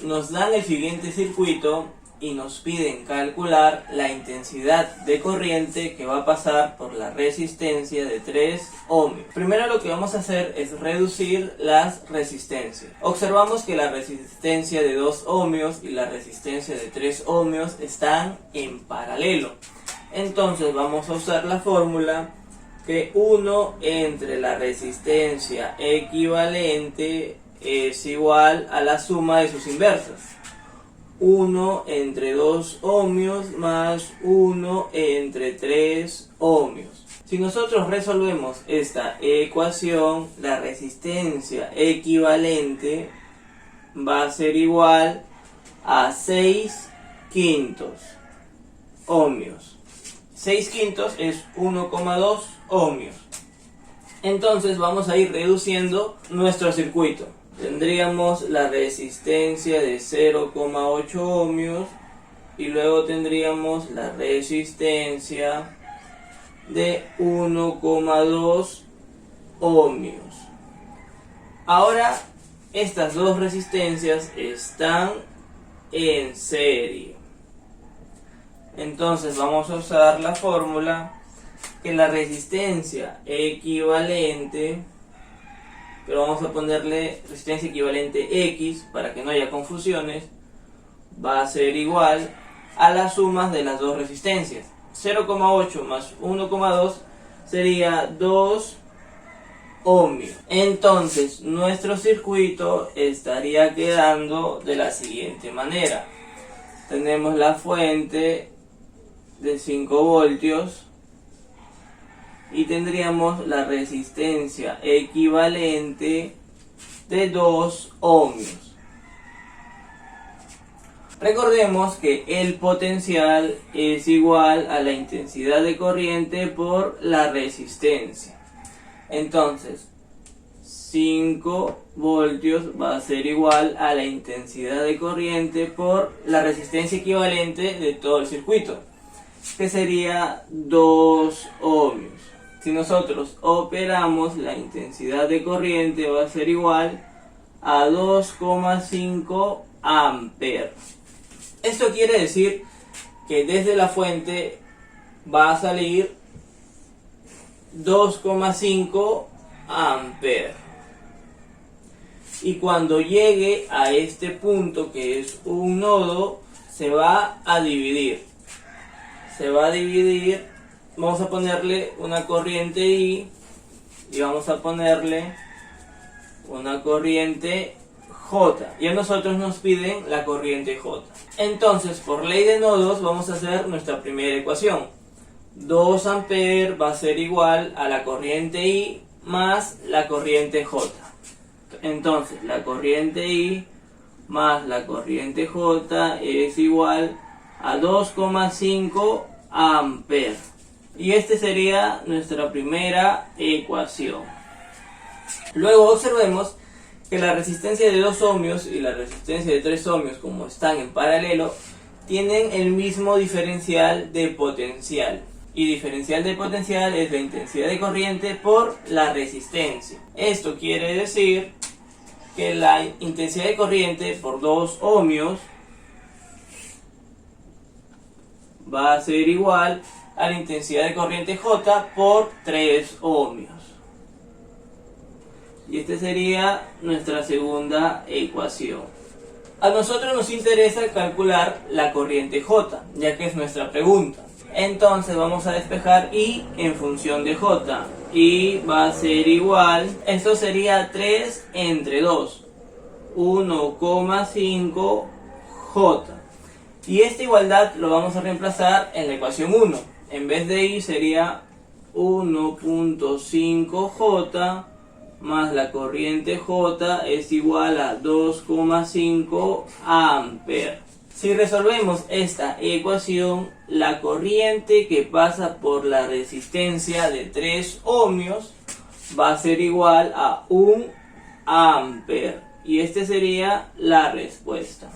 nos dan el siguiente circuito y nos piden calcular la intensidad de corriente que va a pasar por la resistencia de 3 ohmios. Primero lo que vamos a hacer es reducir las resistencias. Observamos que la resistencia de 2 ohmios y la resistencia de 3 ohmios están en paralelo. Entonces vamos a usar la fórmula que 1 entre la resistencia equivalente es igual a la suma de sus inversas. 1 entre 2 ohmios más 1 entre 3 ohmios. Si nosotros resolvemos esta ecuación, la resistencia equivalente va a ser igual a 6 quintos ohmios. 6 quintos es 1,2 ohmios. Entonces vamos a ir reduciendo nuestro circuito. Tendríamos la resistencia de 0,8 ohmios y luego tendríamos la resistencia de 1,2 ohmios. Ahora estas dos resistencias están en serie. Entonces vamos a usar la fórmula que la resistencia equivalente, pero vamos a ponerle resistencia equivalente X para que no haya confusiones, va a ser igual a las sumas de las dos resistencias. 0,8 más 1,2 sería 2 ohmios. Entonces nuestro circuito estaría quedando de la siguiente manera. Tenemos la fuente de 5 voltios y tendríamos la resistencia equivalente de 2 ohmios. Recordemos que el potencial es igual a la intensidad de corriente por la resistencia. Entonces 5 voltios va a ser igual a la intensidad de corriente por la resistencia equivalente de todo el circuito, que sería 2 ohmios. Si nosotros operamos, la intensidad de corriente va a ser igual a 2,5 amperes. Esto quiere decir que desde la fuente va a salir 2,5 amperes. Y cuando llegue a este punto, que es un nodo, se va a dividir. Vamos a ponerle una corriente I y vamos a ponerle una corriente J. Y a nosotros nos piden la corriente J. Entonces, por ley de nodos, vamos a hacer nuestra primera ecuación. 2 amperes va a ser igual a la corriente I más la corriente J. Entonces, la corriente I más la corriente J es igual a 2,5 amperes. Y esta sería nuestra primera ecuación. Luego observemos que la resistencia de 2 ohmios y la resistencia de 3 ohmios, como están en paralelo, tienen el mismo diferencial de potencial. Y diferencial de potencial es la intensidad de corriente por la resistencia. Esto quiere decir que la intensidad de corriente por 2 ohmios va a ser igual a la intensidad de corriente J por 3 ohmios. Y esta sería nuestra segunda ecuación. A nosotros nos interesa calcular la corriente J, ya que es nuestra pregunta. Entonces vamos a despejar I en función de J. I va a ser igual, esto sería 3 entre 2, 1,5 J. Y esta igualdad lo vamos a reemplazar en la ecuación 1. En vez de I sería 1,5 J más la corriente J es igual a 2,5 amperes. Si resolvemos esta ecuación, la corriente que pasa por la resistencia de 3 ohmios va a ser igual a 1 amper. Y esta sería la respuesta.